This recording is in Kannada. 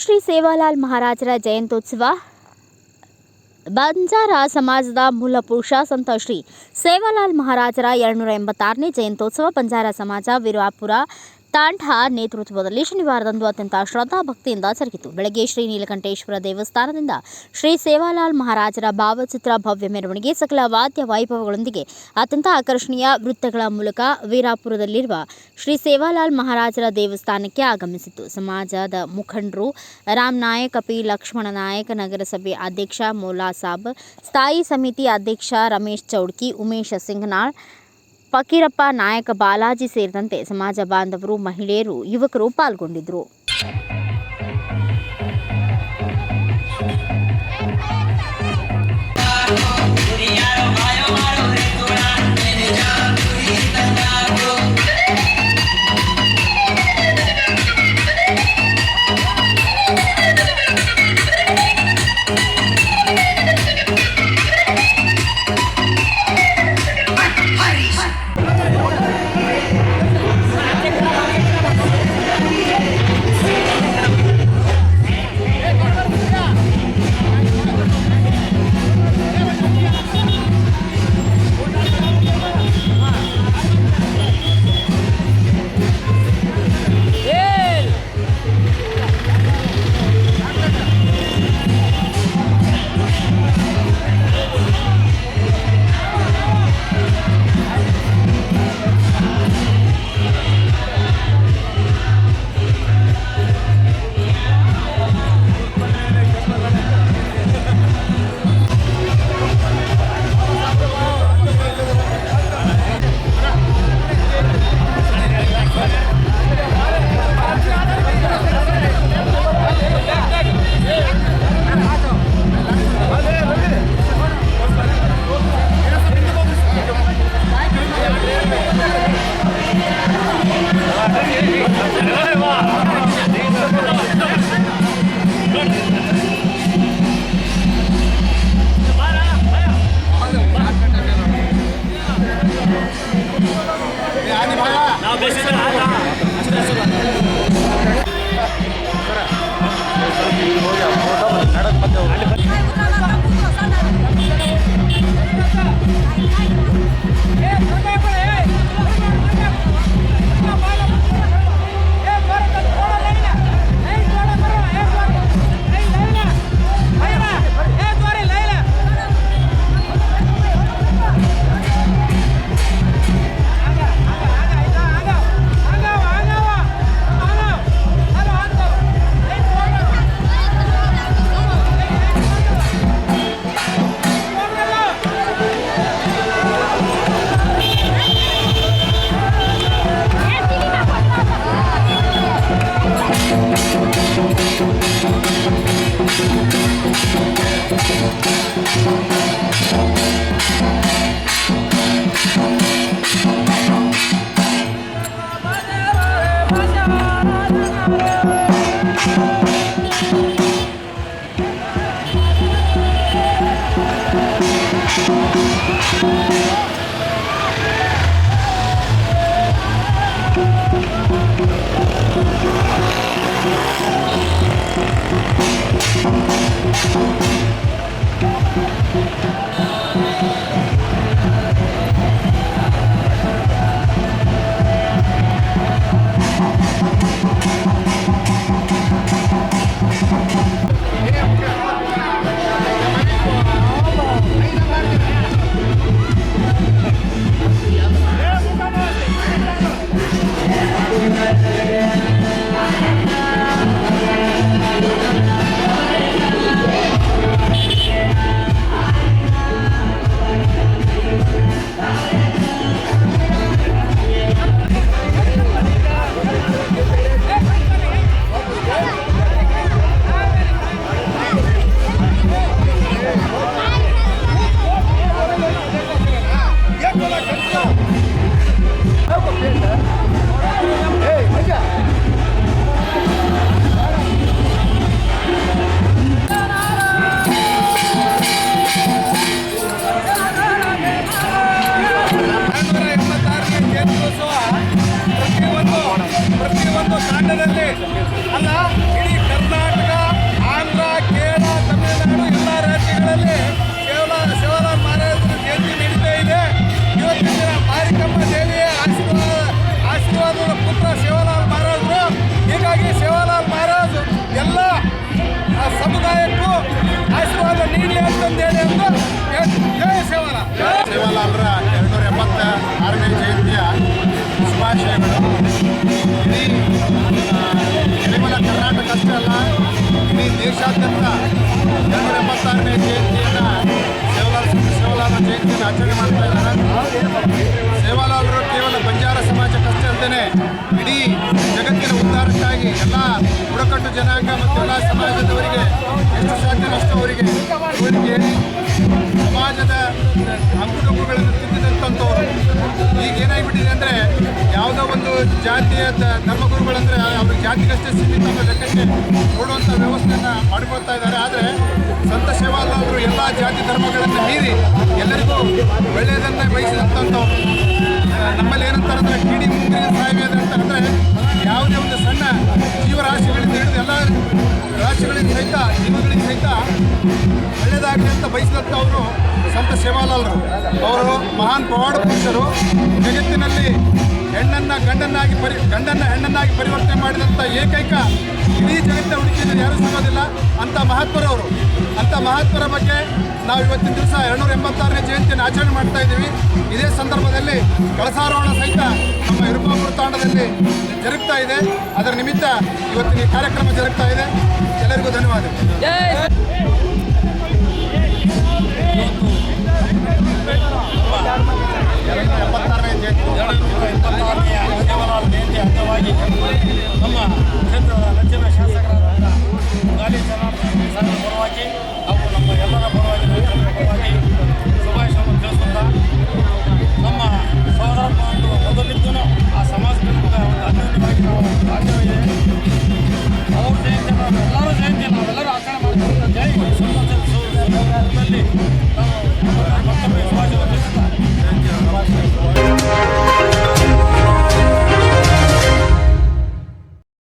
ಶ್ರೀ ಸೇವಾಲಾಲ್ ಮಹಾರಾಜರ ಜಯಂತ್ಯೋತ್ಸವ ಬಂಜಾರ ಸಮಾಜದ ಮೂಲ ಪುರುಷ ಸಂತ ಶ್ರೀ ಸೇವಾಲಾಲ್ ಮಹಾರಾಜರ 286ನೇ ಜಯಂತ್ಯೋತ್ಸವ ಬಂಜಾರ ಸಮಾಜ ವೀರಾಪುರ ತಾಂಡಾ ನೇತೃತ್ವದಲ್ಲಿ ಶನಿವಾರದಂದು ಅತ್ಯಂತ ಶ್ರದ್ಧಾ ಭಕ್ತಿಯಿಂದ ಜರುಗಿತು. ಬೆಳಗ್ಗೆ ಶ್ರೀ ನೀಲಕಂಠೇಶ್ವರ ದೇವಸ್ಥಾನದಿಂದ ಶ್ರೀ ಸೇವಾಲಾಲ್ ಮಹಾರಾಜರ ಭಾವಚಿತ್ರ ಭವ್ಯ ಮೆರವಣಿಗೆ ಸಕಲ ವಾದ್ಯ ವೈಭವಗಳೊಂದಿಗೆ ಅತ್ಯಂತ ಆಕರ್ಷಣೀಯ ವೃತ್ತಗಳ ಮೂಲಕ ವೀರಾಪುರದಲ್ಲಿರುವ ಶ್ರೀ ಸೇವಾಲಾಲ್ ಮಹಾರಾಜರ ದೇವಸ್ಥಾನಕ್ಕೆ ಆಗಮಿಸಿತು. ಸಮಾಜದ ಮುಖಂಡರು ರಾಮ್ ನಾಯಕ್, ಪಿ ಲಕ್ಷ್ಮಣ ನಾಯಕ್, ನಗರಸಭೆ ಅಧ್ಯಕ್ಷ ಮೌಲಾ ಸಾಬ್, ಸ್ಥಾಯಿ ಸಮಿತಿ ಅಧ್ಯಕ್ಷ ರಮೇಶ್ ಚೌಡ್ಕಿ, ಉಮೇಶ್ ಸಿಂಗ್ನಾಳ್, ಫಕೀರಪ್ಪ ನಾಯಕ, ಬಾಲಾಜಿ ಸೇರಿದಂತೆ ಸಮಾಜ ಬಾಂಧವರು, ಮಹಿಳೆಯರು, ಯುವಕರು ಪಾಲ್ಗೊಂಡಿದ್ದರು. ಆಚರಣೆ ಮಾಡ್ತಾ ಇದ್ದಾರೆ. ಸೇವಾಲಾಲರು ಕೇವಲ ಬಂಜಾರ ಸಮಾಜಕ್ಕಷ್ಟೇ ಅಲ್ಲದೆ ಇಡೀ ಜಗತ್ತಿನ ಉದ್ಧಾರಕ್ಕಾಗಿ ಎಲ್ಲ ಬುಡಕಟ್ಟು ಜನಾಂಗ ಮತ್ತು ಎಲ್ಲ ಸಮಾಜದವರಿಗೆ ಎಷ್ಟು ಸಾಧ್ಯನೋ ಅಷ್ಟು ಅವರಿಗೆ ಹೇಳಿ ಸಮಾಜದ ಅಂಕುಡೊಂಕುಗಳನ್ನು ತಿದ್ದಿದಂಥವ್ರು. ಈಗ ಏನಾಗಿಬಿಟ್ಟಿದೆ ಅಂದರೆ ಯಾವುದೋ ಒಂದು ಜಾತಿಯ ಧರ್ಮಗುರುಗಳಂದರೆ ಅವ್ರಿಗೆ ಜಾತಿಗಷ್ಟೇ ಸೀಮಿತ ಅನ್ನೋ ಲೆಕ್ಕಕ್ಕೆ ನೋಡುವಂಥ ವ್ಯವಸ್ಥೆಯನ್ನು ಮಾಡಿಕೊಳ್ತಾ ಇದ್ದಾರೆ. ಆದರೆ ಸಂತ ಸೇವಾಲಾಲರು ಎಲ್ಲ ಜಾತಿ ಧರ್ಮಗಳನ್ನು ಮೀರಿ ಎಲ್ಲರಿಗೂ ಒಳ್ಳೆಯದನ್ನೇ ಬಯಸಿದಂಥವ್ರು. ನಮ್ಮಲ್ಲಿ ಏನಂತಾರೆ ಅಂದರೆ ಕಿಡಿ ಮುಂದಿನ ಸಾಯ್ಬೇದ ಅಂತಂದರೆ ಯಾವುದೇ ಒಂದು ಸಣ್ಣ ಜೀವರಾಶಿಗಳಿಂದ ಹಿಡಿದು ಎಲ್ಲ ರಾಶಿಗಳಿಂದ ಸಹಿತ ಜೀವಗಳಿಗೆ ಸಹಿತ ಒಳ್ಳೆಯದಾಗಲಿ ಅಂತ ಬಯಸಿದಂಥವರು ಸಂತ ಸೇವಾಲಾಲರು. ಅವರು ಮಹಾನ್ ಪವಾಡ ಪುರುಷರು. ಜಗತ್ತಿನಲ್ಲಿ ಗಂಡನ್ನು ಹೆಣ್ಣನ್ನಾಗಿ ಪರಿವರ್ತನೆ ಮಾಡಿದಂಥ ಏಕೈಕ ಇಡೀ ಜಗತ್ತಿನ ಹುಡುಕಿಯಲ್ಲಿ ಯಾರೂ ಸಿಗೋದಿಲ್ಲ ಅಂಥ ಮಹತ್ವರವರು. ಅಂಥ ಮಹತ್ವರ ಬಗ್ಗೆ ನಾವು ಇವತ್ತಿನ ದಿವಸ 286ನೇ ಜಯಂತಿಯನ್ನು ಆಚರಣೆ ಮಾಡ್ತಾ ಇದ್ದೀವಿ. ಇದೇ ಸಂದರ್ಭದಲ್ಲಿ ಕಳಸಾರೋಹಣ ಸಹಿತ ನಮ್ಮ ವಿರುಪಾಪುರ ತಾಂಡದಲ್ಲಿ ಜರುಗ್ತಾ ಇದೆ. ಅದರ ನಿಮಿತ್ತ ಇವತ್ತಿನ ಈ ಕಾರ್ಯಕ್ರಮ ಜರುಗ್ತಾ ಇದೆ. ಎಲ್ಲರಿಗೂ ಧನ್ಯವಾದಗಳು. 286ನೇ ಜಯಂತಿ ಸೇವಾಲಾಲ್ ಜಯಂತಿ ಅಂಗವಾಗಿ ನಮ್ಮ ಕ್ಷೇತ್ರದ